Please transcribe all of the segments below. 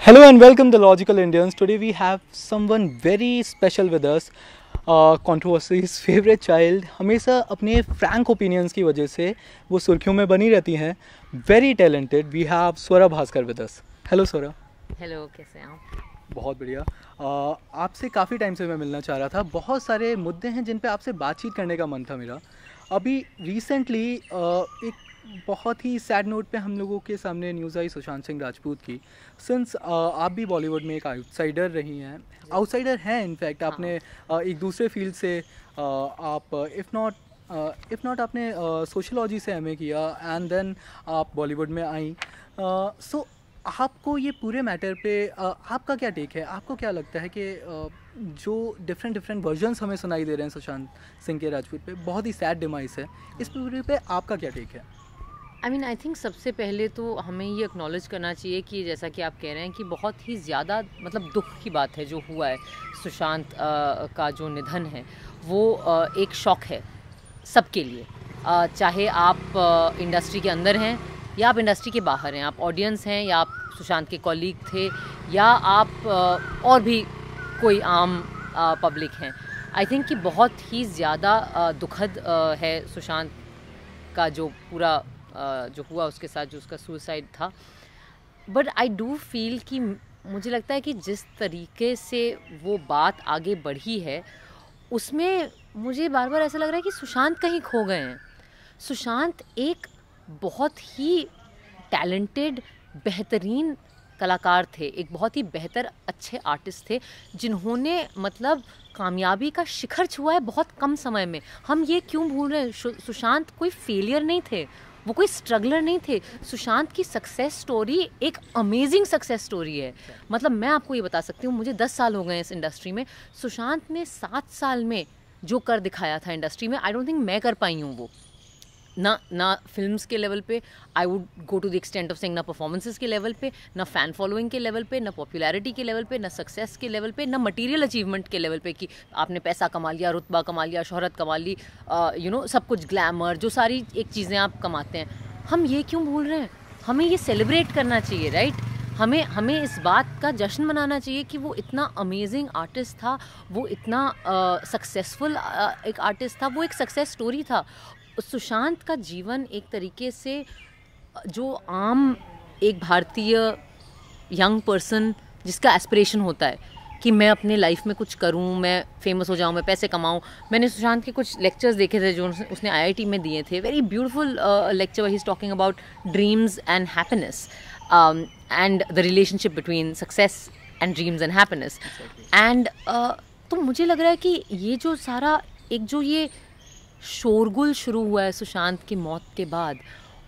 Hello and welcome to Logical Indians. Today we have someone very special with us. Controversies favorite child हमेशा अपने frank opinions की वजह से वो सुर्खियों में बनी रहती हैं. Very talented. We have Swara Bhaskar with us. Hello Swara. Hello, कैसे हैं आप? बहुत बढ़िया. आपसे काफ़ी टाइम से मैं मिलना चाह रहा था. बहुत सारे मुद्दे हैं जिन पे आपसे बातचीत करने का मन था मेरा. अभी रिसेंटली एक बहुत ही सैड नोट पे हम लोगों के सामने न्यूज़ आई सुशांत सिंह राजपूत की. सिंस आप भी बॉलीवुड में एक आउटसाइडर रही हैं, आउटसाइडर हैं इनफैक्ट. आपने एक दूसरे फील्ड से आप इफ़ नॉट आपने सोशलॉजी से एमए किया एंड देन आप बॉलीवुड में आई. सो आपको ये पूरे मैटर पे आपका क्या टेक है? आपको क्या लगता है कि जो डिफरेंट वर्जन्स हमें सुनाई दे रहे हैं सुशांत सिंह के राजपूत पे, बहुत ही सैड डिमाइस है, इस पूरे पे आपका क्या टेक है? आई थिंक सबसे पहले तो हमें ये एक्नॉलेज करना चाहिए कि जैसा कि आप कह रहे हैं कि बहुत ही ज़्यादा दुख की बात है जो हुआ है. सुशांत का जो निधन है वो एक शॉक है सबके लिए. चाहे आप इंडस्ट्री के अंदर हैं या आप इंडस्ट्री के बाहर हैं, आप ऑडियंस हैं या आप सुशांत के कॉलीग थे या आप और भी कोई आम पब्लिक हैं. आई थिंक कि बहुत ही ज़्यादा दुखद है सुशांत का जो पूरा जो हुआ उसके साथ, जो उसका सुसाइड था. बट आई डू फील कि मुझे लगता है कि जिस तरीके से वो बात आगे बढ़ी है उसमें मुझे बार बार ऐसा लग रहा है कि सुशांत कहीं खो गए हैं. सुशांत एक बहुत ही टैलेंटेड बेहतरीन कलाकार थे, एक बहुत ही बेहतर अच्छे आर्टिस्ट थे जिन्होंने कामयाबी का शिखर छुआ है बहुत कम समय में. हम ये क्यों भूल रहे हैं? सुशांत कोई फेलियर नहीं थे, वो कोई स्ट्रगलर नहीं थे. सुशांत की सक्सेस स्टोरी एक अमेजिंग सक्सेस स्टोरी है. मैं आपको ये बता सकती हूँ, मुझे 10 साल हो गए हैं इस इंडस्ट्री में. सुशांत ने 7 साल में जो कर दिखाया था इंडस्ट्री में, आई डोंट थिंक मैं कर पाई हूँ वो. ना फिल्म्स के लेवल पे I would go to the extent of saying, ना परफॉर्मेंसेस के लेवल पे, ना फ़ैन फॉलोइंग के लेवल पे, ना पॉपुलैरिटी के लेवल पे, ना सक्सेस के लेवल पे, ना मटेरियल अचीवमेंट के लेवल पे कि आपने पैसा कमा लिया, रुतबा कमा लिया, शोहरत कमा ली, सब कुछ ग्लैमर, जो सारी एक चीज़ें आप कमाते हैं. हम ये क्यों भूल रहे हैं? हमें ये सेलिब्रेट करना चाहिए, राइट? हमें इस बात का जश्न मनाना चाहिए कि वो इतना अमेजिंग आर्टिस्ट था, वो इतना सक्सेसफुल एक आर्टिस्ट था, वो एक सक्सेस स्टोरी था. सुशांत का जीवन एक तरीके से जो आम एक भारतीय यंग पर्सन जिसका एस्पिरेशन होता है कि मैं अपने लाइफ में कुछ करूं, मैं फेमस हो जाऊं, मैं पैसे कमाऊं. मैंने सुशांत के कुछ लेक्चर्स देखे थे जो उसने आईआईटी में दिए थे. Very beautiful lecture, he is talking about dreams and happiness and the relationship between success and dreams and happiness. And तो मुझे लग रहा है कि ये जो सारा एक जो ये शोरगुल शुरू हुआ है सुशांत की मौत के बाद,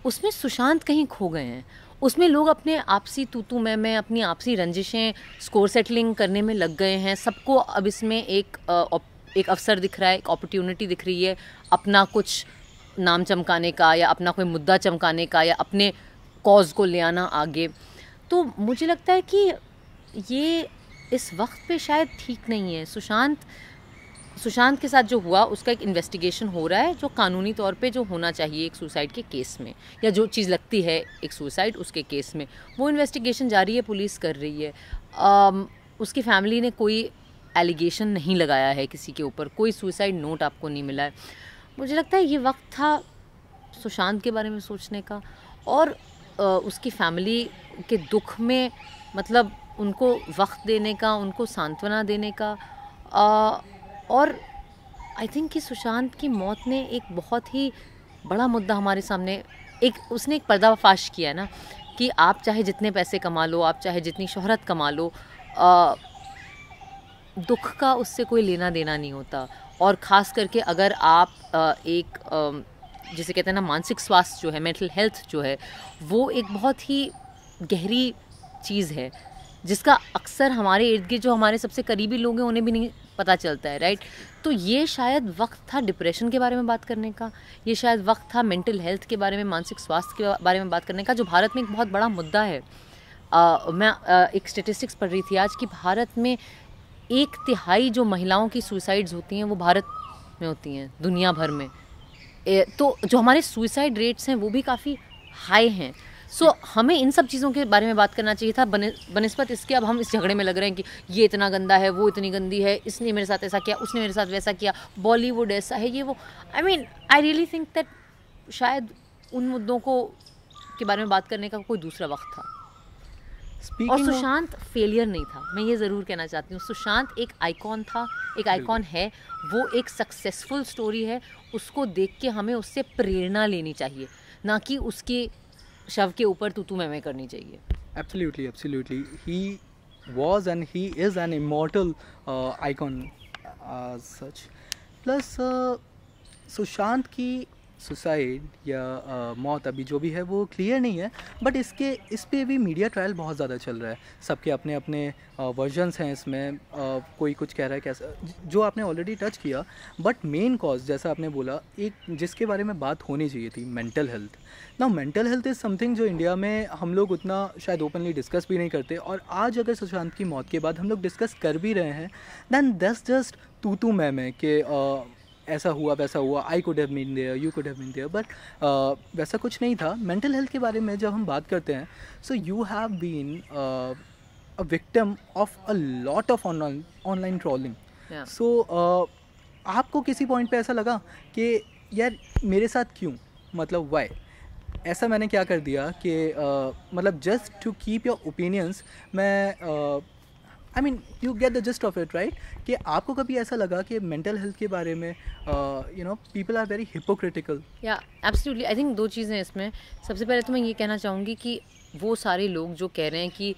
उसमें सुशांत कहीं खो गए हैं. उसमें लोग अपने आपसी तू मैं अपनी आपसी रंजिशें स्कोर सेटलिंग करने में लग गए हैं. सबको अब इसमें एक अवसर दिख रहा है, एक अपॉर्चुनिटी दिख रही है अपना कुछ नाम चमकाने का या अपना कोई मुद्दा चमकाने का या अपने कॉज को ले आना आगे. तो मुझे लगता है कि ये इस वक्त पे शायद ठीक नहीं है. सुशांत के साथ जो हुआ उसका एक इन्वेस्टिगेशन हो रहा है जो कानूनी तौर पे जो होना चाहिए एक सुसाइड के केस में, या जो चीज़ लगती है एक सुसाइड उसके केस में, वो इन्वेस्टिगेशन जारी है, पुलिस कर रही है. उसकी फैमिली ने कोई एलिगेशन नहीं लगाया है किसी के ऊपर, कोई सुसाइड नोट आपको नहीं मिला है. मुझे लगता है ये वक्त था सुशांत के बारे में सोचने का और उसकी फैमिली के दुख में उनको वक्त देने का, उनको सांत्वना देने का. और आई थिंक कि सुशांत की मौत ने एक बहुत ही बड़ा मुद्दा हमारे सामने उसने एक पर्दाफाश किया है ना, कि आप चाहे जितने पैसे कमा लो, आप चाहे जितनी शोहरत कमा लो, दुख का उससे कोई लेना देना नहीं होता. और ख़ास करके अगर आप जिसे कहते हैं ना मानसिक स्वास्थ्य जो है, मेंटल हेल्थ जो है, वो एक बहुत ही गहरी चीज़ है जिसका अक्सर हमारे इर्द गिर्द जो हमारे सबसे करीबी लोग हैं उन्हें भी नहीं पता चलता है, राइट? तो ये शायद वक्त था डिप्रेशन के बारे में बात करने का, ये शायद वक्त था मेंटल हेल्थ के बारे में, मानसिक स्वास्थ्य के बारे में बात करने का, जो भारत में एक बहुत बड़ा मुद्दा है. मैं एक स्टेटिस्टिक्स पढ़ रही थी आज कि भारत में 1/3 जो महिलाओं की सुसाइड्स होती हैं वो भारत में होती हैं, दुनिया भर में. तो जो हमारे सुसाइड रेट्स हैं वो भी काफ़ी हाई हैं. सो हमें इन सब चीज़ों के बारे में बात करना चाहिए था बनिस्बत इसके अब हम इस झगड़े में लग रहे हैं कि ये इतना गंदा है, वो इतनी गंदी है, इसने मेरे साथ ऐसा किया, उसने मेरे साथ वैसा किया, बॉलीवुड ऐसा है, ये वो। आई रियली थिंक दैट शायद उन मुद्दों को के बारे में बात करने का कोई दूसरा वक्त था। और सुशांत फेलियर नहीं था, मैं ये ज़रूर कहना चाहती हूँ। सुशांत एक आइकॉन था, एक आइकॉन है, वो एक सक्सेसफुल स्टोरी है। उसको देख के हमें उससे प्रेरणा लेनी चाहिए, ना कि उसके शव के ऊपर तू मैं करनी चाहिए। Absolutely, absolutely. He was and he is an immortal icon as such. Plus, Sushant की सुसाइड या मौत अभी जो भी है वो क्लियर नहीं है, बट इस पे भी मीडिया ट्रायल बहुत ज़्यादा चल रहा है। सबके अपने अपने वर्जन्स हैं इसमें। कोई कुछ कह रहा है कैसा, जो आपने ऑलरेडी टच किया। बट मेन कॉज जैसा आपने बोला, एक जिसके बारे में बात होनी चाहिए थी, मेंटल हेल्थ। ना मेंटल हेल्थ इज़ समथिंग जो इंडिया में हम लोग उतना शायद ओपनली डिस्कस भी नहीं करते। और आज अगर सुशांत की मौत के बाद हम लोग डिस्कस कर भी रहे हैं, दैन दैट्स जस्ट तू मैं के ऐसा हुआ वैसा हुआ, I could have been there, you could have been there, but वैसा कुछ नहीं था। मेंटल हेल्थ के बारे में जब हम बात करते हैं, so you have been a victim of a lot of online trolling. सो आपको किसी पॉइंट पे ऐसा लगा कि यार मेरे साथ क्यों, मतलब वाई, ऐसा मैंने क्या कर दिया कि मतलब just to keep your opinions, मैं I mean you get the gist of it, right? कि आपको कभी ऐसा लगा कि मेंटल हेल्थ के बारे में you know people are very hypocritical? Yeah absolutely, I think दो चीज़ें इसमें। सबसे पहले तो मैं ये कहना चाहूँगी कि वो सारे लोग जो कह रहे हैं कि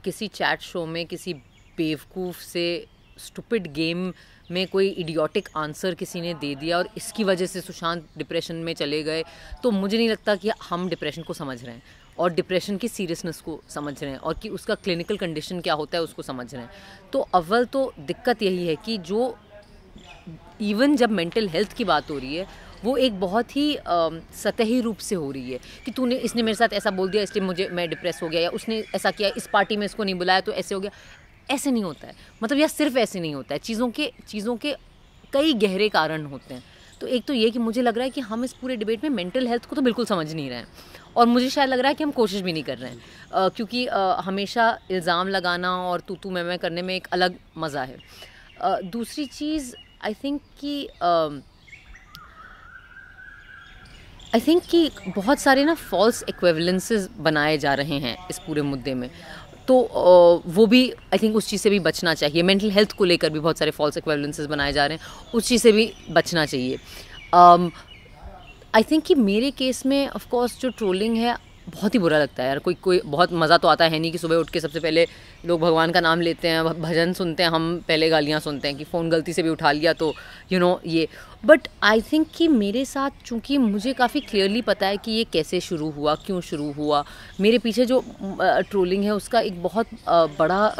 किसी चैट शो में किसी बेवकूफ़ से स्टूपिड गेम में कोई इडियोटिक आंसर किसी ने दे दिया और इसकी वजह से सुशांत डिप्रेशन में चले गए, तो मुझे नहीं लगता कि हम डिप्रेशन को समझ रहे हैं और डिप्रेशन की सीरियसनेस को समझ रहे हैं और कि उसका क्लिनिकल कंडीशन क्या होता है उसको समझ रहे हैं। तो अव्वल तो दिक्कत यही है कि जो इवन जब मेंटल हेल्थ की बात हो रही है, वो एक बहुत ही सतही रूप से हो रही है कि इसने मेरे साथ ऐसा बोल दिया इसलिए मैं डिप्रेस हो गया, या उसने ऐसा किया, इस पार्टी में इसको नहीं बुलाया तो ऐसे हो गया। ऐसे नहीं होता है, मतलब या सिर्फ ऐसे नहीं होता है। चीज़ों के कई गहरे कारण होते हैं। तो एक तो ये कि मुझे लग रहा है कि हम इस पूरे डिबेट में मेंटल हेल्थ को तो बिल्कुल समझ नहीं रहे हैं, और मुझे शायद लग रहा है कि हम कोशिश भी नहीं कर रहे हैं, क्योंकि हमेशा इल्ज़ाम लगाना और तू मैं करने में एक अलग मज़ा है। दूसरी चीज़ आई थिंक कि बहुत सारे ना फॉल्स इक्विवेलेंसेस बनाए जा रहे हैं इस पूरे मुद्दे में, तो वो भी आई थिंक उस चीज़ से भी बचना चाहिए। मेंटल हेल्थ को लेकर भी बहुत सारे फॉल्स इक्विवेलेंसेस बनाए जा रहे हैं, उस चीज़ से भी बचना चाहिए। आई थिंक कि मेरे केस में ऑफ कोर्स जो ट्रोलिंग है बहुत ही बुरा लगता है यार। कोई बहुत मज़ा तो आता है नहीं कि सुबह उठ के सबसे पहले लोग भगवान का नाम लेते हैं, भजन सुनते हैं, हम पहले गालियाँ सुनते हैं कि फ़ोन गलती से भी उठा लिया तो ये। बट आई थिंक कि मेरे साथ चूँकि मुझे काफ़ी क्लियरली पता है कि ये कैसे शुरू हुआ, क्यों शुरू हुआ, मेरे पीछे जो ट्रोलिंग है उसका एक बहुत बड़ा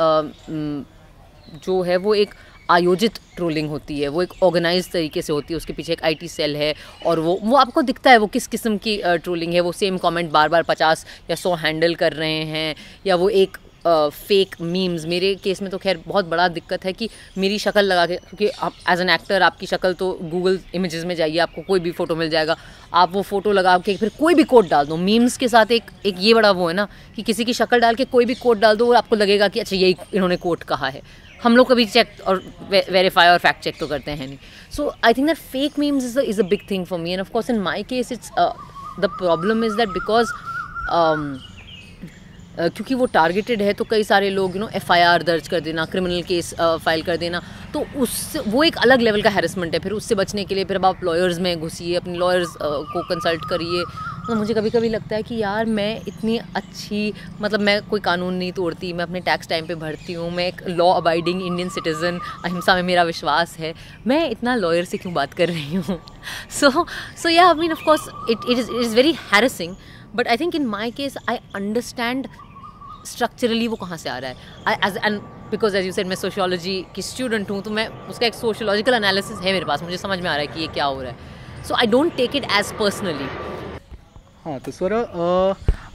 जो है वो एक आयोजित ट्रोलिंग होती है, वो एक ऑर्गेनाइज तरीके से होती है, उसके पीछे एक आईटी सेल है और वो आपको दिखता है वो किस किस्म की ट्रोलिंग है। वो सेम कमेंट बार 50 या 100 हैंडल कर रहे हैं, या वो एक फेक मीम्स। मेरे केस में तो खैर बहुत बड़ा दिक्कत है कि मेरी शक्ल लगा के, क्योंकि आप एज एन एक्टर आपकी शक्ल तो गूगल इमेजेस में जाइए आपको कोई भी फ़ोटो मिल जाएगा, आप वो फ़ोटो लगा के फिर कोई भी कोट डाल दो। मीम्स के साथ एक ये बड़ा वो है ना कि किसी की शक्ल डाल के कोई भी कोट डाल दो और आपको लगेगा कि अच्छा यही इन्होंने कोट कहा है। हम लोग कभी चेक और वेरीफाई और फैक्ट चेक तो करते हैं नहीं। So I think that fake memes is a big thing for me, and of course in my case it's the problem is that because क्योंकि वो टारगेटेड है तो कई सारे लोग FIR दर्ज कर देना, क्रिमिनल केस फाइल कर देना, तो वो एक अलग लेवल का हैरेसमेंट है। फिर उससे बचने के लिए फिर अब आप लॉयर्स में घुसिए, अपने लॉयर्स को कंसल्ट करिए। तो मुझे कभी कभी लगता है कि यार मैं इतनी अच्छी, मतलब मैं कोई कानून नहीं तोड़ती, मैं अपने टैक्स टाइम पे भरती हूँ, मैं एक लॉ अबाइडिंग इंडियन सिटीज़न, अहिंसा में मेरा विश्वास है, मैं इतना लॉयर से क्यों बात कर रही हूँ? So yeah I mean of course it is very harassing, but I think in my case I understand structurally वो कहाँ से आ रहा है। And because as you said मैं सोशियोलॉजी की स्टूडेंट हूँ, तो मैं उसका एक सोशियोलॉजिकल एनालिसिस है मेरे पास, मुझे समझ में आ रहा है कि ये क्या हो रहा है। So I don't take it as personally. हाँ, तो स्वरा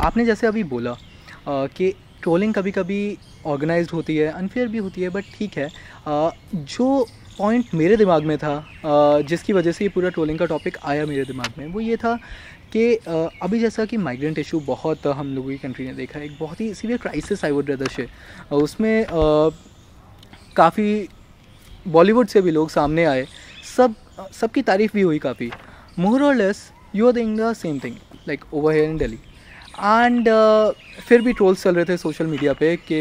आपने जैसे अभी बोला कि ट्रोलिंग कभी कभी ऑर्गेनाइज्ड होती है, अनफेयर भी होती है, बट ठीक है, जो पॉइंट मेरे दिमाग में था जिसकी वजह से ये पूरा ट्रोलिंग का टॉपिक आया मेरे दिमाग में, वो ये था कि अभी जैसा कि माइग्रेंट इशू बहुत हम लोगों की कंट्री ने देखा है, एक बहुत ही severe crisis I would rather say, उसमें काफ़ी बॉलीवुड से भी लोग सामने आए, सबकी तारीफ़ भी हुई काफ़ी। मोर और less you are doing the same thing like over here in Delhi and फिर भी ट्रोल्स चल रहे थे सोशल मीडिया पे कि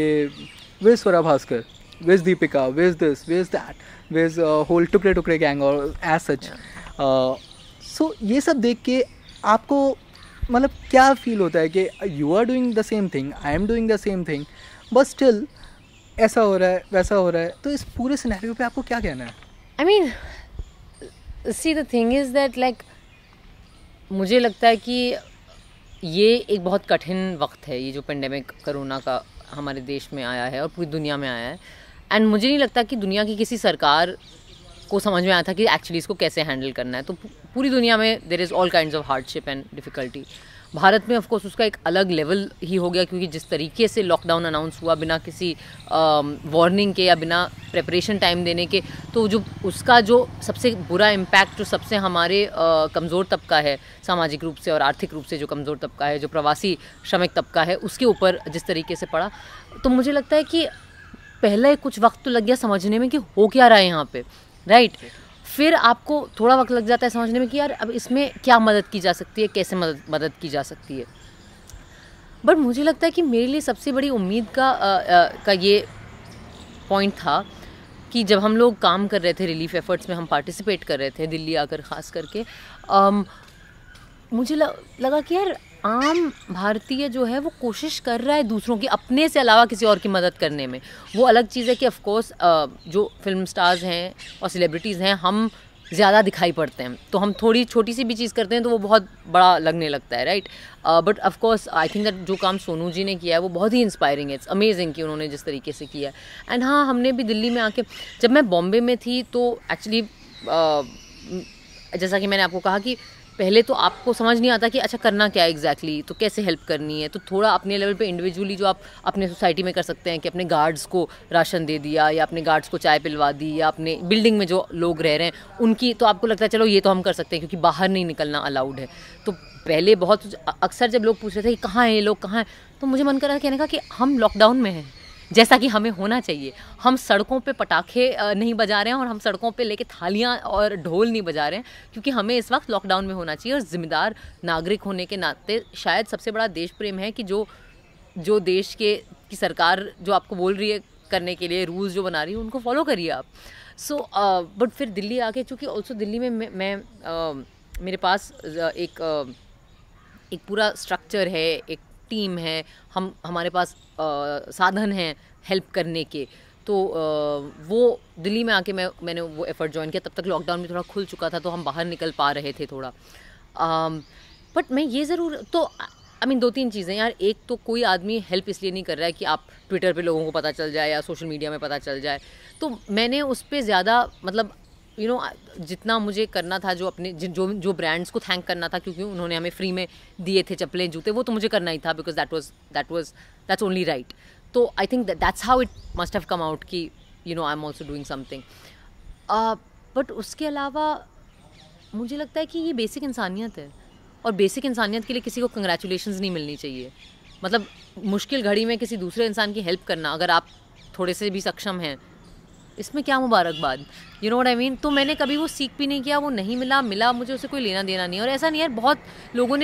where's Swara Bhaskar, where's Deepika, where's this, where's that, where's whole टुकड़े टुकड़े गैंग और एज सच। सो ये सब देख के आपको मतलब क्या फील होता है कि you are doing the same thing, I am doing the same thing, but still ऐसा हो रहा है वैसा हो रहा है, तो इस पूरे सिनेरियो पे आपको क्या कहना है? I mean see the thing is that like मुझे लगता है कि ये एक बहुत कठिन वक्त है, ये जो पेंडेमिक कोरोना का हमारे देश में आया है और पूरी दुनिया में आया है। एंड मुझे नहीं लगता कि दुनिया की किसी सरकार को समझ में आया था कि एक्चुअली इसको कैसे हैंडल करना है। तो पूरी दुनिया में there is all kinds of hardship and difficulty. Bharat में ऑफ कोर्स उसका एक अलग लेवल ही हो गया, क्योंकि जिस तरीके से लॉकडाउन अनाउंस हुआ बिना किसी वार्निंग के या बिना प्रेपरेशन टाइम देने के, तो जो उसका जो सबसे बुरा इम्पैक्ट जो सबसे हमारे कमज़ोर तबका है सामाजिक रूप से और आर्थिक रूप से, जो कमज़ोर तबका है, जो प्रवासी श्रमिक तबका है, उसके ऊपर जिस तरीके से पड़ा, तो मुझे लगता है कि पहले कुछ वक्त तो लग गया समझने में कि हो क्या रहा है यहाँ पे, राइट। फिर आपको थोड़ा वक्त लग जाता है समझने में कि यार अब इसमें क्या मदद की जा सकती है, कैसे मदद की जा सकती है। बट मुझे लगता है कि मेरे लिए सबसे बड़ी उम्मीद का ये पॉइंट था कि जब हम लोग काम कर रहे थे रिलीफ एफर्ट्स में, हम पार्टिसिपेट कर रहे थे दिल्ली आकर ख़ास करके, मुझे लगा कि यार आम भारतीय जो है वो कोशिश कर रहा है दूसरों की, अपने से अलावा किसी और की मदद करने में। वो अलग चीज़ है कि ऑफ कोर्स जो फिल्म स्टार्स हैं और सेलिब्रिटीज़ हैं, हम ज़्यादा दिखाई पड़ते हैं, तो हम थोड़ी छोटी सी भी चीज़ करते हैं तो वो बहुत बड़ा लगने लगता है, right. But of course I think that जो काम सोनू जी ने किया है वो बहुत ही इंस्पायरिंग है, इट्स अमेजिंग कि उन्होंने जिस तरीके से किया है। एंड हाँ, हमने भी दिल्ली में आके, जब मैं बॉम्बे में थी तो एक्चुअली जैसा कि मैंने आपको कहा कि पहले तो आपको समझ नहीं आता कि अच्छा करना क्या है एग्जैक्टली, तो कैसे हेल्प करनी है। तो थोड़ा अपने लेवल पे इंडिविजुअली जो आप अपने सोसाइटी में कर सकते हैं कि अपने गार्ड्स को राशन दे दिया, या अपने गार्ड्स को चाय पिलवा दी, या अपने बिल्डिंग में जो लोग रह रहे हैं उनकी, तो आपको लगता है चलो ये तो हम कर सकते हैं क्योंकि बाहर नहीं निकलना अलाउड है। तो पहले बहुत अक्सर जब लोग पूछ रहे थे कि कहाँ हैं ये लोग, कहाँ हैं, तो मुझे मन कर रहा था कहने का कि हम लॉकडाउन में हैं, जैसा कि हमें होना चाहिए। हम सड़कों पे पटाखे नहीं बजा रहे हैं और हम सड़कों पे लेके थालियां और ढोल नहीं बजा रहे हैं, क्योंकि हमें इस वक्त लॉकडाउन में होना चाहिए। और ज़िम्मेदार नागरिक होने के नाते शायद सबसे बड़ा देश प्रेम है कि जो देश की सरकार जो आपको बोल रही है करने के लिए, रूल्स जो बना रही है, उनको फॉलो करिए आप। सो बट फिर दिल्ली आके, चूँकि ऑल्सो दिल्ली में मैं मेरे पास एक पूरा स्ट्रक्चर है, एक टीम है, हमारे पास साधन हैं हेल्प करने के, तो वो दिल्ली में आके मैंने वो एफ़र्ट ज्वाइन किया। तब तक लॉकडाउन भी थोड़ा खुल चुका था तो हम बाहर निकल पा रहे थे थोड़ा। बट मैं ये ज़रूर, तो आई मीन 2-3 चीज़ें यार। एक तो कोई आदमी हेल्प इसलिए नहीं कर रहा है कि आप ट्विटर पे लोगों को पता चल जाए या सोशल मीडिया में पता चल जाए, तो मैंने उस पर ज़्यादा मतलब जितना मुझे करना था, जो अपने जो ब्रांड्स को थैंक करना था क्योंकि उन्होंने हमें फ्री में दिए थे चप्पलें जूते, वो तो मुझे करना ही था, बिकॉज दैट्स ओनली राइट। तो I think that's how it must have come out कि I am also doing something. But उसके अलावा मुझे लगता है कि ये बेसिक इंसानियत है, और बेसिक इंसानियत के लिए किसी को कंग्रेचुलेशंस नहीं मिलनी चाहिए। मतलब मुश्किल घड़ी में किसी दूसरे इंसान की हेल्प करना, अगर आप थोड़े से भी सक्षम हैं, इसमें क्या मुबारकबाद, you know what I mean. तो मैंने कभी वो सीख भी नहीं किया, वो नहीं मिला मुझे उससे कोई लेना देना नहीं। और ऐसा नहीं है, बहुत लोगों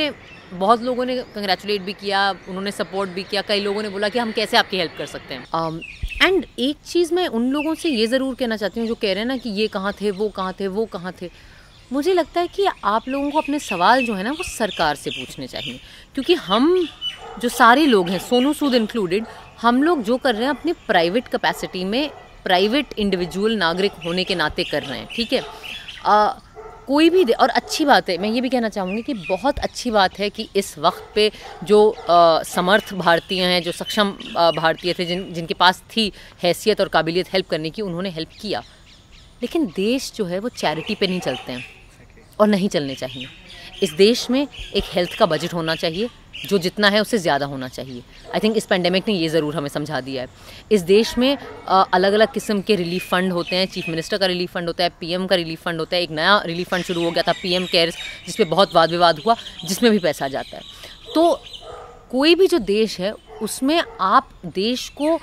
ने कंग्रेचुलेट भी किया, उन्होंने सपोर्ट भी किया, कई लोगों ने बोला कि हम कैसे आपकी हेल्प कर सकते हैं। एंड एक चीज़ मैं उन लोगों से ये ज़रूर कहना चाहती हूँ जो कह रहे हैं ना कि ये कहाँ थे, वो कहाँ थे। मुझे लगता है कि आप लोगों को अपने सवाल जो है ना वो सरकार से पूछने चाहिए, क्योंकि हम जो सारे लोग हैं, सोनू सूद इंक्लूडेड, हम लोग जो कर रहे हैं अपनी प्राइवेट कैपेसिटी में, प्राइवेट इंडिविजुअल नागरिक होने के नाते कर रहे हैं, ठीक है। कोई भी और अच्छी बात है, मैं ये भी कहना चाहूँगी कि बहुत अच्छी बात है कि इस वक्त पे जो समर्थ भारतीय हैं, जो सक्षम भारतीय थे, जिनके पास थी हैसियत और काबिलियत हेल्प करने की, उन्होंने हेल्प किया। लेकिन देश जो है वो चैरिटी पे नहीं चलते हैं और नहीं चलने चाहिए। इस देश में एक हेल्थ का बजट होना चाहिए, जो जितना है उससे ज़्यादा होना चाहिए। आई थिंक इस पेंडेमिक ने ये ज़रूर हमें समझा दिया है। इस देश में अलग अलग किस्म के रिलीफ फ़ंड होते हैं। चीफ मिनिस्टर का रिलीफ फ़ंड होता है, पीएम का रिलीफ फ़ंड होता है। एक नया रिलीफ फ़ंड शुरू हो गया था पीएम केयर्स, जिस पे बहुत वाद विवाद हुआ, जिसमें भी पैसा जाता है। तो कोई भी जो देश है उसमें आप देश को,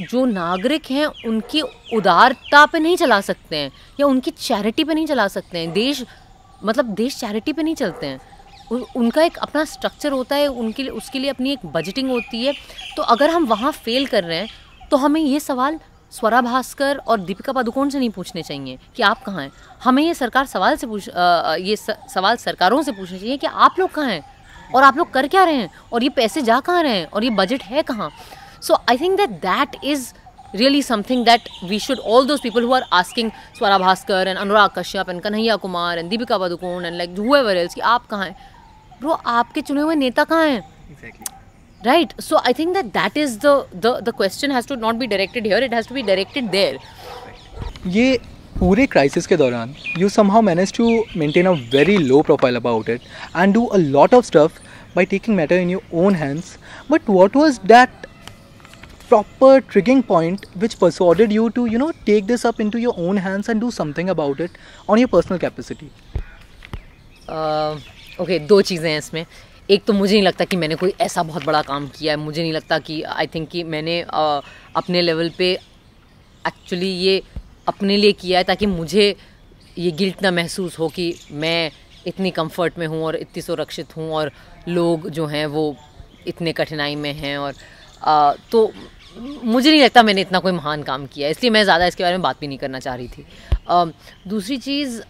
जो नागरिक हैं उनकी उदारता पे नहीं चला सकते हैं या उनकी चैरिटी पे नहीं चला सकते हैं। देश चैरिटी पे नहीं चलते हैं। उनका एक अपना स्ट्रक्चर होता है, उनके लिए, उसके लिए अपनी एक बजटिंग होती है। तो अगर हम वहाँ फेल कर रहे हैं तो हमें ये सवाल स्वरा भास्कर और दीपिका पादुकोण से नहीं पूछने चाहिए कि आप कहाँ हैं। हमें ये सवाल सरकारों से पूछने चाहिए कि आप लोग कहाँ हैं और आप लोग कर क्या रहे हैं और ये पैसे जा कहाँ रहे हैं और ये बजट है कहाँ। So I think that is really something that we should, all those people who are asking Swara Bhaskar and Anurag Kashyap and Kanhaiya Kumar and Deepika Padukone and like whoever else कि आप कहाँ हैं, bro आपके चुने हुए नेता कहाँ हैं? Exactly. Right. So I think that is the question has to not be directed here, it has to be directed there. ये पूरे क्राइसिस के दौरान you somehow managed to maintain a very low profile about it and do a lot of stuff by taking matter in your own hands. But what was that proper triggering point which persuaded you to take this up into your own hands and do something about it on your personal capacity? Okay, दो चीज़ें हैं इसमें। एक तो मुझे नहीं लगता कि मैंने कोई ऐसा बहुत बड़ा काम किया है। मुझे नहीं लगता कि आई थिंक कि मैंने अपने लेवल पे एक्चुअली ये अपने लिए किया है ताकि मुझे ये गिल्ट ना महसूस हो कि मैं इतनी कंफर्ट में हूँ और इतनी सुरक्षित हूँ और लोग जो हैं वो इतने कठिनाई में हैं। और तो मुझे नहीं लगता मैंने इतना कोई महान काम किया है, इसलिए मैं ज़्यादा इसके बारे में बात भी नहीं करना चाह रही थी। दूसरी चीज़,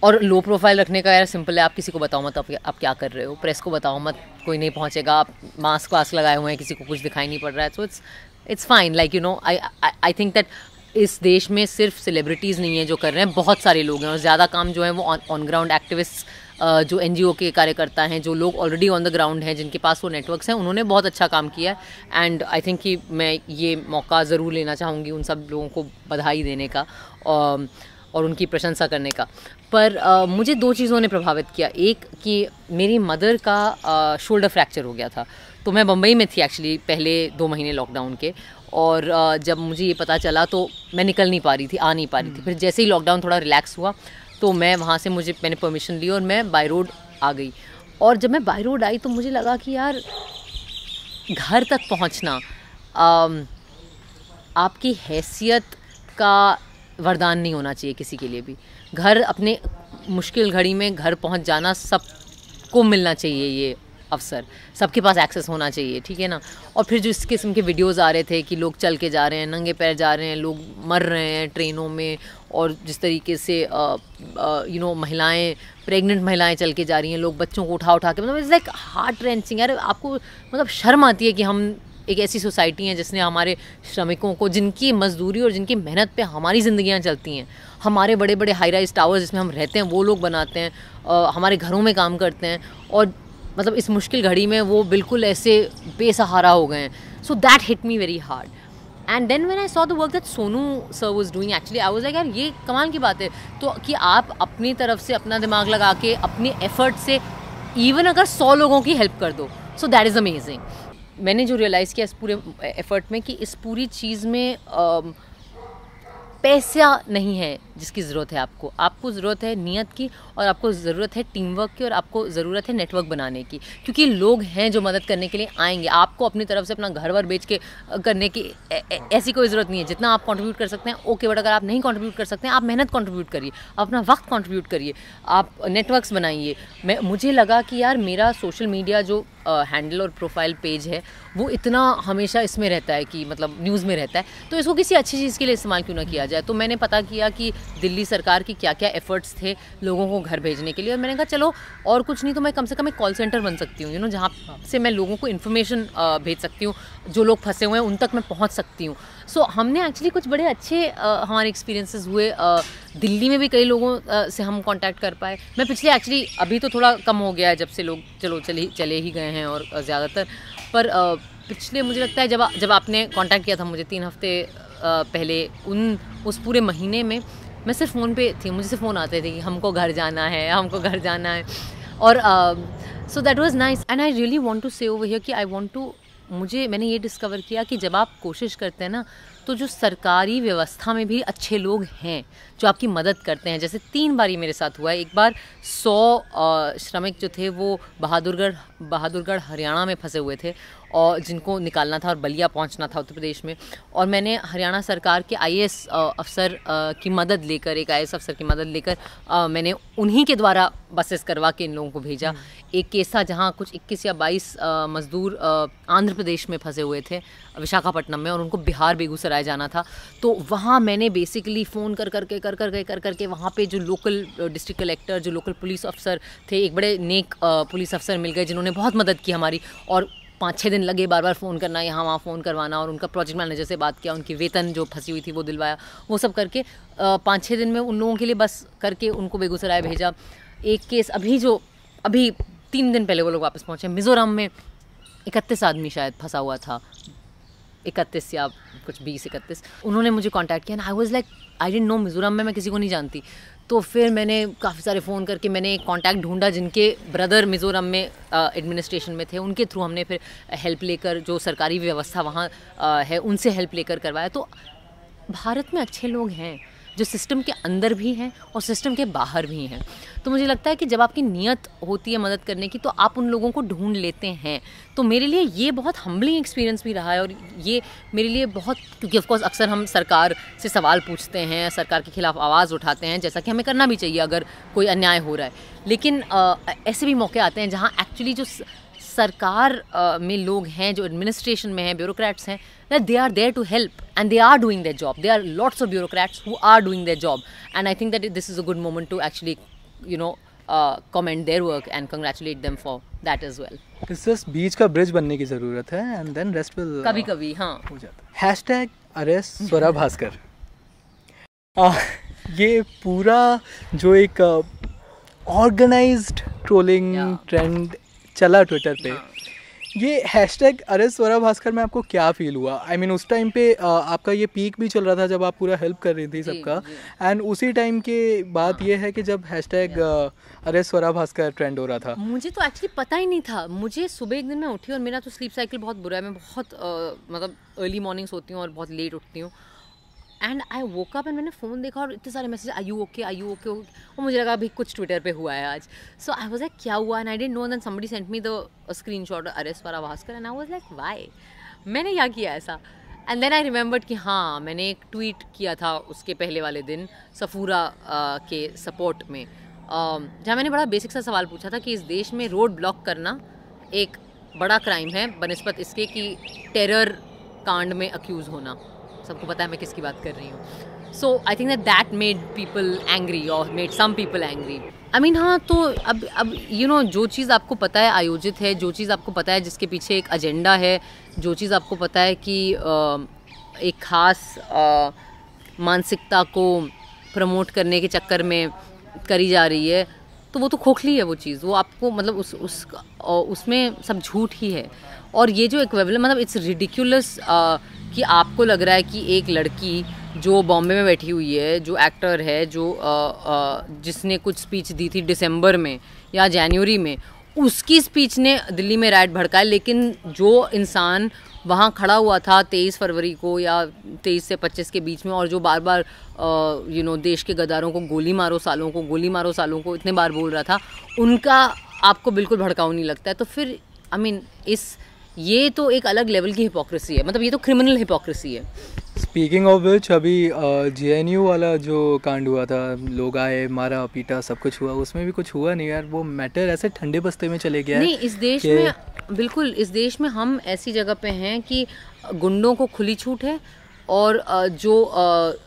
और लो प्रोफाइल रखने का यार सिंपल है, आप किसी को बताओ मत आप क्या कर रहे हो, प्रेस को बताओ मत, कोई नहीं पहुंचेगा। आप मास्क वास्क लगाए हुए हैं, किसी को कुछ दिखाई नहीं पड़ रहा है, so it's fine. Like I think that इस देश में सिर्फ सेलिब्रिटीज़ नहीं है जो कर रहे हैं, बहुत सारे लोग हैं और ज़्यादा काम जो है वो ऑन ग्राउंड एक्टिविस्ट, जो एनजीओ के कार्यकर्ता हैं, जो लोग ऑलरेडी ऑन द ग्राउंड हैं, जिनके पास वो नेटवर्क्स हैं, उन्होंने बहुत अच्छा काम किया है। एंड आई थिंक कि मैं ये मौका ज़रूर लेना चाहूँगी उन सब लोगों को बधाई देने का और उनकी प्रशंसा करने का। पर मुझे दो चीज़ों ने प्रभावित किया। एक कि मेरी मदर का शोल्डर फ्रैक्चर हो गया था, तो मैं बम्बई में थी एक्चुअली पहले 2 महीने लॉकडाउन के। और जब मुझे ये पता चला तो मैं निकल नहीं पा रही थी, आ नहीं पा रही थी। फिर जैसे ही लॉकडाउन थोड़ा रिलैक्स हुआ तो मैं वहाँ से मैंने परमिशन ली और मैं बाय रोड आ गई। और जब मैं बाय रोड आई तो मुझे लगा कि यार घर तक पहुँचना आपकी हैसियत का वरदान नहीं होना चाहिए किसी के लिए भी। घर, अपने मुश्किल घड़ी में घर पहुँच जाना सबको मिलना चाहिए, ये अवसर सबके पास एक्सेस होना चाहिए, ठीक है ना। और फिर जो इस किस्म के वीडियोस आ रहे थे कि लोग चल के जा रहे हैं, नंगे पैर जा रहे हैं, लोग मर रहे हैं ट्रेनों में, और जिस तरीके से महिलाएं, प्रेग्नेंट महिलाएं चल के जा रही हैं, लोग बच्चों को उठा के, मतलब इट्स लाइक हार्ट रेंचिंग। यार आपको मतलब शर्म आती है कि हम एक ऐसी सोसाइटी है जिसने हमारे श्रमिकों को, जिनकी मजदूरी और जिनकी मेहनत पे हमारी ज़िंदगियां चलती हैं, हमारे बड़े बड़े हाई राइज टावर्स जिसमें हम रहते हैं वो लोग बनाते हैं, हमारे घरों में काम करते हैं, और मतलब इस मुश्किल घड़ी में वो बिल्कुल ऐसे बेसहारा हो गए हैं। So that hit me very hard. And then when I saw the work that Sonu sir was doing, actually I was like यार ये कमाल की बात है तो कि आप अपनी तरफ से अपना दिमाग लगा के अपने एफर्ट से इवन अगर 100 लोगों की हेल्प कर दो, सो दैट इज़ अमेजिंग। मैंने जो रियलाइज़ किया इस पूरे एफर्ट में कि इस पूरी चीज़ में पैसा नहीं है जिसकी ज़रूरत है। आपको ज़रूरत है नियत की, और आपको ज़रूरत है टीम वर्क की, और आपको ज़रूरत है नेटवर्क बनाने की, क्योंकि लोग हैं जो मदद करने के लिए आएंगे। आपको अपनी तरफ से अपना घर वर बेच के करने की ऐसी कोई ज़रूरत नहीं है। जितना आप कंट्रीब्यूट कर सकते हैं ओके, बट अगर आप नहीं कंट्रीब्यूट कर सकते हैं, आप मेहनत कंट्रीब्यूट करिए, अपना वक्त कंट्रीब्यूट करिए, आप नेटवर्क्स बनाइए। मुझे लगा कि यार मेरा सोशल मीडिया जो हैंडल और प्रोफाइल पेज है वो इतना हमेशा इसमें रहता है कि मतलब न्यूज़ में रहता है, तो इसको किसी अच्छी चीज़ के लिए इस्तेमाल क्यों ना किया जाए। तो मैंने पता किया कि दिल्ली सरकार की क्या क्या एफ़र्ट्स थे लोगों को घर भेजने के लिए, और मैंने कहा चलो और कुछ नहीं तो मैं कम से कम एक कॉल सेंटर बन सकती हूँ, जहाँ से मैं लोगों को इन्फॉर्मेशन भेज सकती हूँ, जो लोग फंसे हुए हैं उन तक मैं पहुँच सकती हूँ। सो हमने एक्चुअली कुछ बड़े अच्छे हमारे एक्सपीरियंसेस हुए। दिल्ली में भी कई लोगों से हम कांटेक्ट कर पाए। मैं पिछले एक्चुअली अभी तो थोड़ा कम हो गया है जब से लोग चले ही गए हैं और ज़्यादातर, पर पिछले मुझे लगता है जब आपने कांटेक्ट किया था मुझे 3 हफ्ते पहले, उस पूरे महीने में मैं सिर्फ फ़ोन पे थी, मुझे सिर्फ फ़ोन आते थे कि हमको घर जाना है, हमको घर जाना है। और so that was nice and I really want to say over here कि आई वांट टू, मैंने ये डिस्कवर किया कि जब आप कोशिश करते हैं ना, तो जो सरकारी व्यवस्था में भी अच्छे लोग हैं जो आपकी मदद करते हैं। जैसे 3 बार ये मेरे साथ हुआ है। एक बार 100 श्रमिक जो थे वो बहादुरगढ़ हरियाणा में फंसे हुए थे और जिनको निकालना था और बलिया पहुंचना था उत्तर प्रदेश में, और मैंने हरियाणा सरकार के आईएएस अफसर की मदद लेकर, एक आईएएस अफसर की मदद लेकर मैंने उन्हीं के द्वारा बसेस करवा के इन लोगों को भेजा। एक केस था जहाँ कुछ 21 या 22 मजदूर आंध्र प्रदेश में फंसे हुए थे, विशाखापट्टनम में, और उनको बिहार बेगूसराय जाना था। तो वहाँ मैंने बेसिकली फ़ोन कर करके वहाँ पे जो लोकल डिस्ट्रिक्ट कलेक्टर, जो लोकल पुलिस अफसर थे, एक बड़े नेक पुलिस अफसर मिल गए जिन्होंने बहुत मदद की हमारी, और 5-6 दिन लगे बार बार फ़ोन करना, यहाँ वहाँ फ़ोन करवाना, और उनका प्रोजेक्ट मैनेजर से बात किया, उनकी वेतन जो फंसी हुई थी वो दिलवाया, वो सब करके 5-6 दिन में उन लोगों के लिए बस करके उनको बेगूसराय भेजा। एक केस अभी 3 दिन पहले वो लोग वापस पहुँचे। मिज़ोरम में 31 आदमी शायद फंसा हुआ था, 31 या कुछ 20-31। उन्होंने मुझे कांटेक्ट किया, आई was like I didn't no, Mizoram में मैं किसी को नहीं जानती। तो फिर मैंने काफ़ी सारे फ़ोन करके मैंने एक कांटेक्ट ढूंढा जिनके ब्रदर मिज़ोरम में एडमिनिस्ट्रेशन में थे, उनके थ्रू हमने फिर हेल्प लेकर, जो सरकारी व्यवस्था वहाँ है उनसे हेल्प लेकर करवाया। तो भारत में अच्छे लोग हैं जो सिस्टम के अंदर भी हैं और सिस्टम के बाहर भी हैं। तो मुझे लगता है कि जब आपकी नीयत होती है मदद करने की, तो आप उन लोगों को ढूंढ लेते हैं। तो मेरे लिए ये बहुत हम्बलिंग एक्सपीरियंस भी रहा है, और ये मेरे लिए बहुत, क्योंकि ऑफकोर्स अक्सर हम सरकार से सवाल पूछते हैं, सरकार के खिलाफ आवाज़ उठाते हैं, जैसा कि हमें करना भी चाहिए अगर कोई अन्याय हो रहा है। लेकिन ऐसे भी मौके आते हैं जहाँ एक्चुअली जो सरकार में लोग हैं, जो एडमिनिस्ट्रेशन में हैं, ब्यूरोक्रेट्स हैं, they are there to help and they are doing their job. There are lots of bureaucrats who are doing their job, and I think that this is a good moment to actually, commend their work and congratulate them for that as well. It's just बीच का bridge बनने की ज़रूरत है, and then rest will कभी-कभी हाँ हो जाता है। #arrest स्वरा भास्कर। ये पूरा जो एक ऑर्गेनाइज्ड ट्रोलिंग ट्रेंड चला ट्विटर पे, ये #अरेस्ट स्वरा भास्कर में आपको क्या फील हुआ? आई मीन उस टाइम पे आपका ये पीक भी चल रहा था जब आप पूरा हेल्प कर रही थी सबका, एंड उसी टाइम के बात ये है कि जब #अरेस्ट स्वरा भास्कर ट्रेंड हो रहा था। मुझे तो एक्चुअली पता ही नहीं था। मुझे सुबह एक दिन मैं उठी, और मेरा तो स्लीप साइकिल बहुत बुरा है, मैं बहुत मतलब अर्ली मॉर्निंग्स होती हूँ और बहुत लेट उठती हूँ, and I woke up and मैंने फ़ोन देखा और इतने सारे मैसेज, आई यू ओके, और मुझे लगा अभी कुछ ट्विटर पे हुआ है आज। सो आई वाज लाइक क्या हुआ, and I didn't know, and then somebody sent me the screenshot arrest Swara Bhaskar, and I was like why, मैंने क्या किया ऐसा? एंड देन आई रिमेंबर्ड कि हाँ, मैंने एक ट्वीट किया था उसके पहले वाले दिन सफूरा के सपोर्ट में, जहाँ मैंने बड़ा बेसिक सा सवाल पूछा था कि इस देश में रोड ब्लॉक करना एक बड़ा क्राइम है बनिस्बत इसके कि टेरर कांड में अक्यूज़ होना। सबको पता है मैं किसकी बात कर रही हूँ। So I think that made people angry, और made some people angry. I mean हाँ, तो अब जो चीज़ आपको पता है आयोजित है, जो चीज़ आपको पता है जिसके पीछे एक एजेंडा है, जो चीज़ आपको पता है कि एक ख़ास मानसिकता को प्रमोट करने के चक्कर में करी जा रही है, तो वो तो खोखली है वो चीज़, वो आपको मतलब उसमें सब झूठ ही है। और ये जो इक्विवेलेंट, मतलब इट्स रिडिकुलस कि आपको लग रहा है कि एक लड़की जो बॉम्बे में बैठी हुई है, जो एक्टर है, जो जिसने कुछ स्पीच दी थी दिसंबर में या जनवरी में, उसकी स्पीच ने दिल्ली में राइट भड़काए, लेकिन जो इंसान वहाँ खड़ा हुआ था 23 फरवरी को या 23 से 25 के बीच में, और जो बार बार देश के गद्दारों को गोली मारो सालों को, गोली मारो सालों को इतने बार बोल रहा था, उनका आपको बिल्कुल भड़काऊ नहीं लगता है। तो फिर आई मीन ये तो एक अलग लेवल की हिपोक्रेसी है, मतलब ये तो क्रिमिनल हिपोक्रेसी है। स्पीकिंग ऑफ विच, अभी JNU वाला जो कांड हुआ था, लोग आए, मारा पीटा, सब कुछ हुआ, उसमें भी कुछ हुआ नहीं यार, वो मैटर ऐसे ठंडे बस्ते में चले गया है। नहीं, इस देश में बिल्कुल, इस देश में हम ऐसी जगह पे हैं कि गुंडों को खुली छूट है, और जो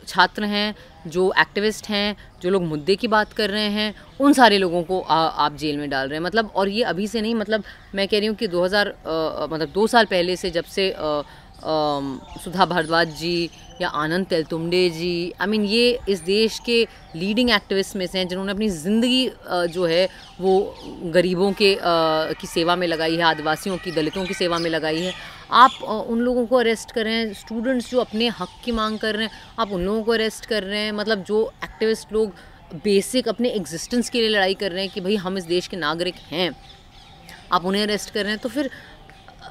छात्र हैं, जो एक्टिविस्ट हैं, जो लोग मुद्दे की बात कर रहे हैं, उन सारे लोगों को आप जेल में डाल रहे हैं। मतलब, और ये अभी से नहीं, मतलब मैं कह रही हूँ कि 2 साल पहले से, जब से सुधा भारद्वाज जी या आनंद तेलतुंबडे जी, आई मीन ये इस देश के लीडिंग एक्टिविस्ट में से हैं जिन्होंने अपनी ज़िंदगी जो है वो गरीबों की सेवा में लगाई है, आदिवासियों की, दलितों की सेवा में लगाई है। आप उन लोगों को अरेस्ट कर रहे हैं, स्टूडेंट्स जो अपने हक की मांग कर रहे हैं, आप उन लोगों को अरेस्ट कर रहे हैं। मतलब जो एक्टिविस्ट लोग बेसिक अपने एग्जिस्टेंस के लिए लड़ाई कर रहे हैं कि भाई हम इस देश के नागरिक हैं, आप उन्हें अरेस्ट कर रहे हैं। तो फिर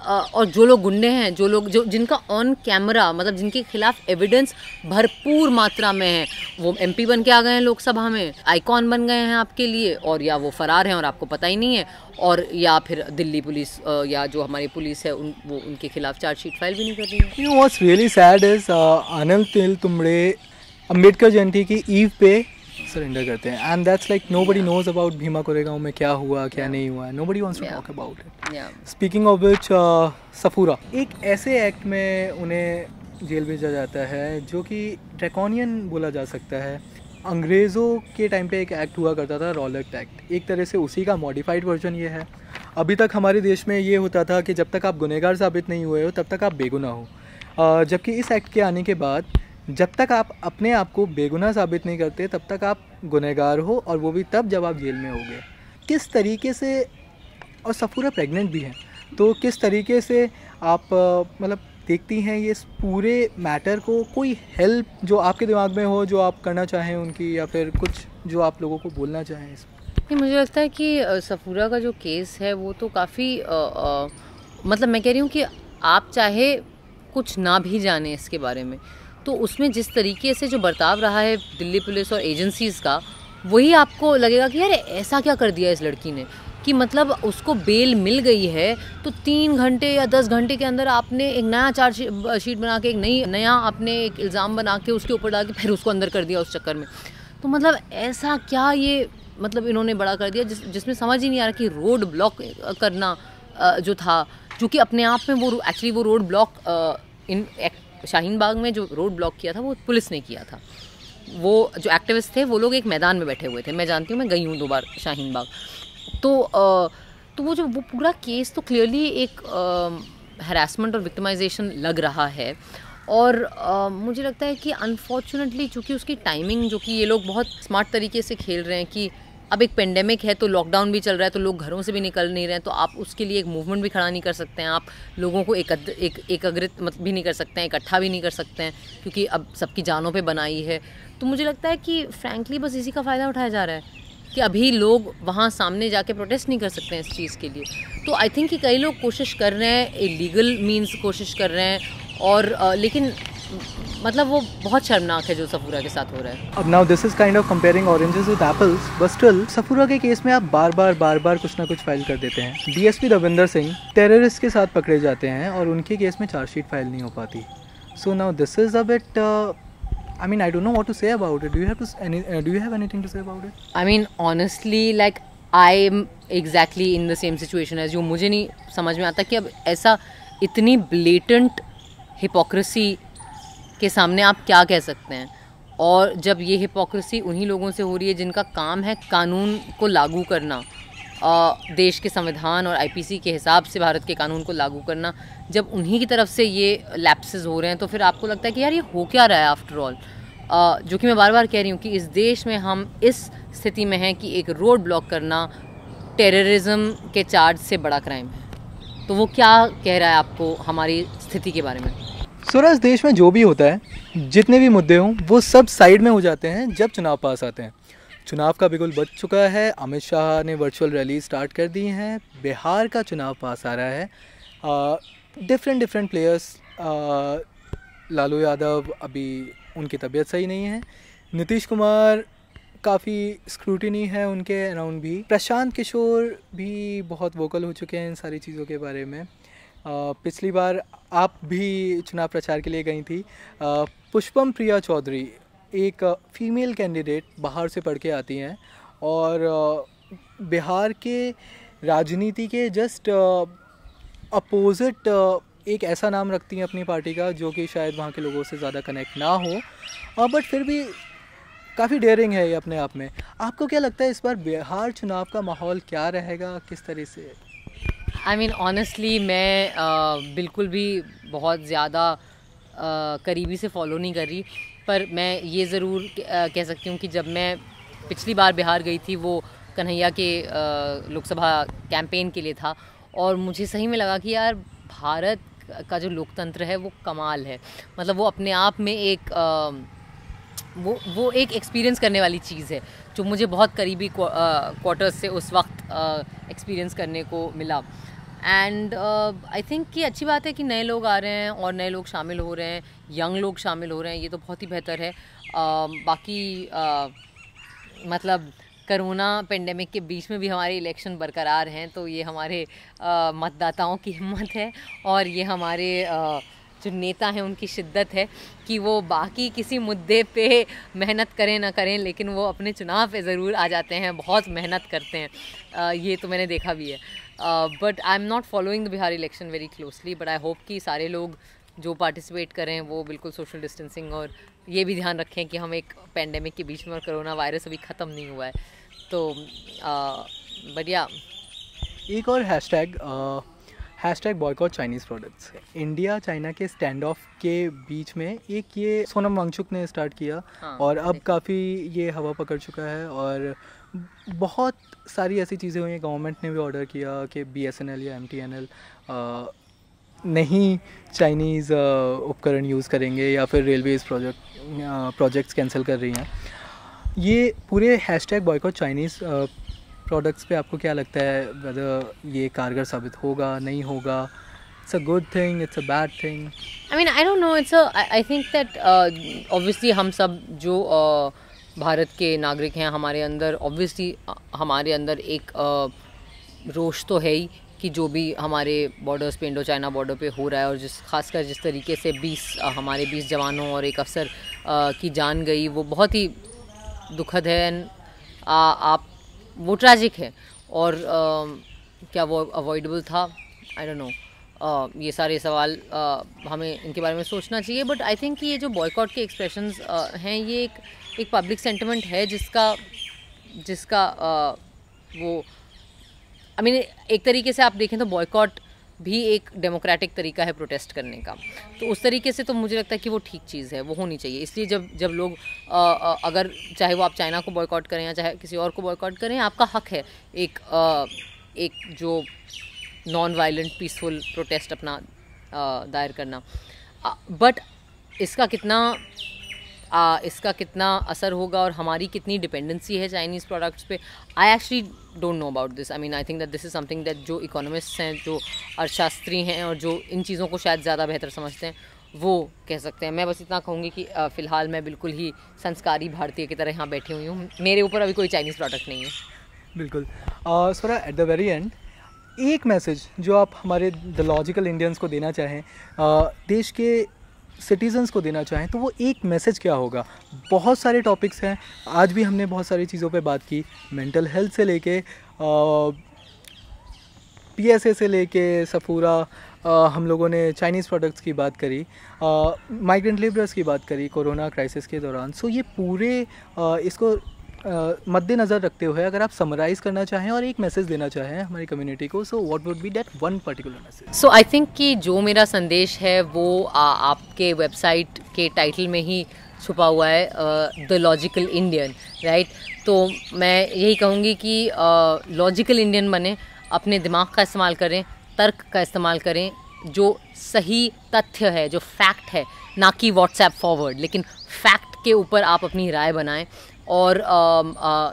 और जो लोग गुंडे हैं, जो लोग जो जिनका ऑन कैमरा मतलब जिनके खिलाफ एविडेंस भरपूर मात्रा में है, वो एमपी बन के आ गए हैं लोकसभा में, आइकॉन बन गए हैं आपके लिए, और या वो फरार हैं और आपको पता ही नहीं है, और या फिर दिल्ली पुलिस या जो हमारी पुलिस है वो उनके खिलाफ चार्जशीट फाइल भी नहीं कर रही है। You know what's really sad is Anil तिलतुम्बड़े Ambedkar जयंती की ईव पे सरेंडर करते हैं, and that's like nobody knows about Bhima Koregaon में क्या हुआ क्या नहीं हुआ, nobody wants to talk about it. Speaking of which, Safoora एक ऐसे एक्ट में उन्हें जेल भेजा जाता है जो कि ड्रैकोनियन बोला जा सकता है। अंग्रेज़ों के टाइम पे एक एक्ट हुआ करता था, रॉलेट एक्ट, एक तरह से उसी का मॉडिफाइड वर्जन ये है। अभी तक हमारे देश में ये होता था कि जब तक आप गुनहगार साबित नहीं हुए हो तब तक आप बेगुनाह हो, जबकि इस एक्ट के आने के बाद जब तक आप अपने आप को बेगुनाह साबित नहीं करते तब तक आप गुनहगार हो, और वो भी तब जब आप जेल में होगे। किस तरीके से, और सफूरा प्रेग्नेंट भी हैं, तो किस तरीके से आप मतलब देखती हैं ये इस पूरे मैटर को? कोई हेल्प जो आपके दिमाग में हो जो आप करना चाहें उनकी, या फिर कुछ जो आप लोगों को बोलना चाहें इस? नहीं, मुझे लगता है कि सफूरा का जो केस है वो तो काफ़ी मतलब मैं कह रही हूँ कि आप चाहे कुछ ना भी जाने इसके बारे में, तो उसमें जिस तरीके से जो बर्ताव रहा है दिल्ली पुलिस और एजेंसीज़ का, वही आपको लगेगा कि यार ऐसा क्या कर दिया इस लड़की ने, कि मतलब उसको बेल मिल गई है तो 3 घंटे या 10 घंटे के अंदर आपने एक नया चार्जशीट बना के, एक नया आपने एक इल्ज़ाम बना के उसके ऊपर डाल के फिर उसको अंदर कर दिया उस चक्कर में। तो मतलब ऐसा क्या ये मतलब इन्होंने बड़ा कर दिया जिसमें समझ ही नहीं आ रहा कि रोड ब्लॉक करना जो था, जो कि अपने आप में वो एक्चुअली वो road block in Shaheen Bagh में जो रोड ब्लॉक किया था वो पुलिस ने किया था। वो जो एक्टिविस्ट थे वो लोग एक मैदान में बैठे हुए थे, मैं जानती हूँ, मैं गई हूँ 2 बार शाहीन बाग। तो वो पूरा केस तो क्लियरली एक हैरेसमेंट और विक्टिमाइजेशन लग रहा है। और मुझे लगता है कि अनफॉर्चुनेटली चूँकि उसकी टाइमिंग, जो कि ये लोग बहुत स्मार्ट तरीके से खेल रहे हैं कि अब एक पेंडेमिक है तो लॉकडाउन भी चल रहा है तो लोग घरों से भी निकल नहीं रहे हैं, तो आप उसके लिए एक मूवमेंट भी खड़ा नहीं कर सकते हैं, आप लोगों को एकत्रित मत भी नहीं कर सकते हैं, इकट्ठा भी नहीं कर सकते हैं, क्योंकि अब सबकी जानों पे बनाई है। तो मुझे लगता है कि फ्रैंकली बस इसी का फ़ायदा उठाया जा रहा है कि अभी लोग वहाँ सामने जाके प्रोटेस्ट नहीं कर सकते हैं इस चीज़ के लिए। तो आई थिंक कि कई लोग कोशिश कर रहे हैं, इलीगल मीन्स कोशिश कर रहे हैं, और लेकिन मतलब वो बहुत शर्मनाक है जो सफूरा के साथ हो रहा है। अब now this is kind of comparing oranges with apples, but still Safura के केस में आप बार बार कुछ ना कुछ फाइल कर देते हैं। डीएसपी रविंदर सिंह टेररिस्ट के साथ पकड़े जाते हैं और उनके केस में चार्जशीट फाइल नहीं हो पाती। So now this is a bit, I mean, I don't know what to say about it. Do you have anything to say about it? I mean, honestly, like I'm exactly in the same situation as you. मुझे नहीं समझ में आता कि अब ऐसा इतनी blatant hypocrisy के सामने आप क्या कह सकते हैं। और जब ये हिपोक्रेसी उन्हीं लोगों से हो रही है जिनका काम है कानून को लागू करना, देश के संविधान और आईपीसी के हिसाब से भारत के कानून को लागू करना, जब उन्हीं की तरफ से ये लैप्सेस हो रहे हैं तो फिर आपको लगता है कि यार ये हो क्या रहा है आफ्टर ऑल। जो कि मैं बार बार कह रही हूँ कि इस देश में हम इस स्थिति में हैं कि एक रोड ब्लॉक करना टेररिज्म के चार्ज से बड़ा क्राइम है। तो वो क्या कह रहा है आपको हमारी स्थिति के बारे में? सूरज, देश में जो भी होता है, जितने भी मुद्दे हों, वो सब साइड में हो जाते हैं जब चुनाव पास आते हैं। चुनाव का बिगुल बज चुका है, अमित शाह ने वर्चुअल रैली स्टार्ट कर दी हैं, बिहार का चुनाव पास आ रहा है, डिफरेंट प्लेयर्स, लालू यादव अभी उनकी तबीयत सही नहीं है, नीतीश कुमार काफ़ी स्क्रूटिनी है उनके अराउंड भी, प्रशांत किशोर भी बहुत वोकल हो चुके हैं इन सारी चीज़ों के बारे में। पिछली बार आप भी चुनाव प्रचार के लिए गई थी। पुष्पम प्रिया चौधरी एक फ़ीमेल कैंडिडेट बाहर से पढ़ के आती हैं और बिहार के राजनीति के जस्ट अपोजिट एक ऐसा नाम रखती हैं अपनी पार्टी का जो कि शायद वहाँ के लोगों से ज़्यादा कनेक्ट ना हो, बट फिर भी काफ़ी डेयरिंग है ये अपने आप में। आपको क्या लगता है इस बार बिहार चुनाव का माहौल क्या रहेगा, किस तरह से? आई मीन ऑनेस्टली मैं बिल्कुल भी बहुत ज़्यादा करीबी से फॉलो नहीं कर रही, पर मैं ये ज़रूर कह सकती हूँ कि जब मैं पिछली बार बिहार गई थी वो कन्हैया के लोकसभा कैंपेन के लिए था, और मुझे सही में लगा कि यार भारत का जो लोकतंत्र है वो कमाल है। मतलब वो अपने आप में एक वो एक एक्सपीरियंस करने वाली चीज़ है जो मुझे बहुत करीबी क्वार्टर्स से उस वक्त एक्सपीरियंस करने को मिला। एंड आई थिंक कि अच्छी बात है कि नए लोग आ रहे हैं और नए लोग शामिल हो रहे हैं, यंग लोग शामिल हो रहे हैं, ये तो बहुत ही बेहतर है। बाकी मतलब कोरोना पेंडेमिक के बीच में भी हमारे इलेक्शन बरकरार हैं, तो ये हमारे मतदाताओं की हिम्मत है और ये हमारे जो नेता हैं उनकी शिद्दत है कि वो बाकी किसी मुद्दे पे मेहनत करें ना करें, लेकिन वो अपने चुनाव पे ज़रूर आ जाते हैं, बहुत मेहनत करते हैं। ये तो मैंने देखा भी है। But I am not following the Bihar election very closely, but I hope कि सारे लोग जो पार्टिसिपेट करें वो बिल्कुल सोशल डिस्टेंसिंग और ये भी ध्यान रखें कि हम एक पेंडेमिक के बीच में और कोरोना वायरस अभी ख़त्म नहीं हुआ है। तो बढ़िया। एक और hashtag boycott Chinese products. India China के स्टैंड ऑफ के बीच में एक ये सोनम वांगचुक ने स्टार्ट किया। हाँ, और अब काफ़ी ये हवा पकड़ चुका है और बहुत सारी ऐसी चीज़ें हुई हैं। गवर्नमेंट ने भी ऑर्डर किया कि BSNL या MTNL नहीं चाइनीज़ उपकरण यूज़ करेंगे या फिर रेलवेज़ प्रोजेक्ट्स कैंसिल कर रही हैं। ये पूरे हैशटैग बॉयकॉट चाइनीज़ प्रोडक्ट्स पे आपको क्या लगता है, वेदर ये कारगर साबित होगा नहीं होगा? It's a good thing, it's a bad thing? I mean I don't know, I think that obviously हम सब जो भारत के नागरिक हैं, हमारे अंदर ऑब्वियसली हमारे अंदर एक रोष तो है ही कि जो भी हमारे बॉर्डर्स पे, इंडो चाइना बॉर्डर पे हो रहा है और खासकर जिस तरीके से हमारे 20 जवानों और एक अफसर की जान गई, वो बहुत ही दुखद है। एंड वो ट्रैजिक है और क्या वो अवॉइडेबल था? I don't know. ये सारे सवाल हमें इनके बारे में सोचना चाहिए। बट आई थिंक कि ये जो बॉयकॉट के एक्सप्रेशंस हैं, ये एक पब्लिक सेंटिमेंट है जिसका वो आई मीन एक तरीके से आप देखें तो बॉयकॉट भी एक डेमोक्रेटिक तरीका है प्रोटेस्ट करने का। तो उस तरीके से तो मुझे लगता है कि वो ठीक चीज़ है, वो होनी चाहिए। इसलिए जब लोग अगर चाहे वो आप चाइना को बॉयकॉट करें या चाहे किसी और को बॉयकॉट करें, आपका हक है एक जो नॉन वायलेंट पीसफुल प्रोटेस्ट अपना दायर करना। बट इसका कितना असर होगा और हमारी कितनी डिपेंडेंसी है चाइनीज़ प्रोडक्ट्स पे, I actually don't know about this. I mean I think that this is something that जो इकोनॉमिस्ट्स हैं, जो अर्थशास्त्री हैं और जो इन चीज़ों को शायद ज़्यादा बेहतर समझते हैं, वो कह सकते हैं। मैं बस इतना कहूँगी कि फ़िलहाल मैं बिल्कुल ही संस्कारी भारतीय की तरह यहाँ बैठी हुई हूँ, मेरे ऊपर अभी कोई चाइनीज़ प्रोडक्ट नहीं है। बिल्कुल। स्वरा, एट द वेरी एंड एक मैसेज जो आप हमारे द लॉजिकल इंडियंस को देना चाहें, देश के सिटीज़न्स को देना चाहें, तो वो एक मैसेज क्या होगा? बहुत सारे टॉपिक्स हैं, आज भी हमने बहुत सारी चीज़ों पे बात की, मेंटल हेल्थ से लेके PSA से लेके सफूरा, हम लोगों ने चाइनीज़ प्रोडक्ट्स की बात करी, माइग्रेंट लेबरर्स की बात करी कोरोना क्राइसिस के दौरान। सो ये पूरे इसको मद्देनज़र रखते हुए अगर आप समराइज़ करना चाहें और एक मैसेज देना चाहें हमारी कम्युनिटी को, so what would be that one particular message? So I think कि जो मेरा संदेश है वो आपके वेबसाइट के टाइटल में ही छुपा हुआ है, द लॉजिकल इंडियन, राइट? तो मैं यही कहूँगी कि लॉजिकल इंडियन बने, अपने दिमाग का इस्तेमाल करें, तर्क का इस्तेमाल करें, जो सही तथ्य है, जो फैक्ट है, ना कि व्हाट्सएप फॉरवर्ड, लेकिन फैक्ट के ऊपर आप अपनी राय बनाएं। और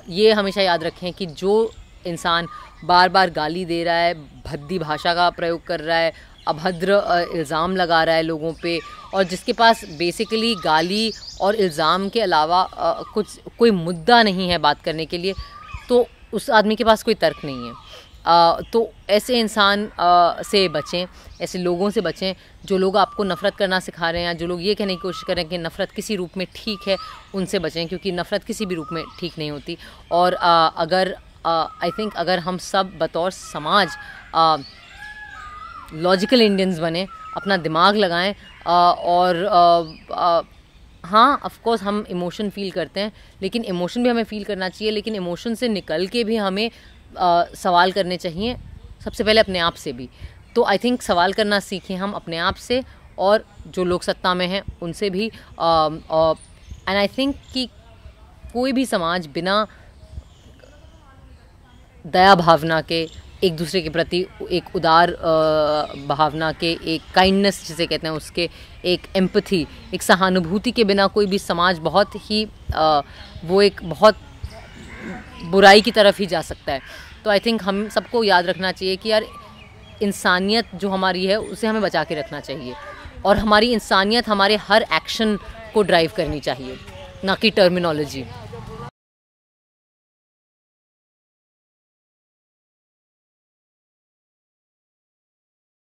ये हमेशा याद रखें कि जो इंसान बार बार गाली दे रहा है, भद्दी भाषा का प्रयोग कर रहा है, अभद्र इल्ज़ाम लगा रहा है लोगों पे, और जिसके पास बेसिकली गाली और इल्ज़ाम के अलावा कोई मुद्दा नहीं है बात करने के लिए, तो उस आदमी के पास कोई तर्क नहीं है। तो ऐसे इंसान से बचें, ऐसे लोगों से बचें जो लोग आपको नफ़रत करना सिखा रहे हैं या जो लोग ये कहने की कोशिश कर रहे हैं कि नफ़रत किसी रूप में ठीक है, उनसे बचें, क्योंकि नफ़रत किसी भी रूप में ठीक नहीं होती। और अगर आई थिंक अगर हम सब बतौर समाज लॉजिकल इंडियंस बने, अपना दिमाग लगाएं, और हाँ ऑफ कोर्स हम इमोशन फ़ील करते हैं, लेकिन इमोशन भी हमें फ़ील करना चाहिए, लेकिन इमोशन से निकल के भी हमें सवाल करने चाहिए, सबसे पहले अपने आप से भी। तो आई थिंक सवाल करना सीखें हम अपने आप से, और जो लोग सत्ता में हैं उनसे भी। एंड आई थिंक कि कोई भी समाज बिना दया भावना के, एक दूसरे के प्रति एक उदार भावना के, एक काइंडनेस जिसे कहते हैं उसके, एक एम्पैथी, एक सहानुभूति के बिना कोई भी समाज बहुत ही वो एक बहुत बुराई की तरफ ही जा सकता है। तो आई थिंक हम सबको याद रखना चाहिए कि यार इंसानियत जो हमारी है उसे हमें बचा के रखना चाहिए, और हमारी इंसानियत हमारे हर एक्शन को ड्राइव करनी चाहिए, ना कि टर्मिनोलॉजी।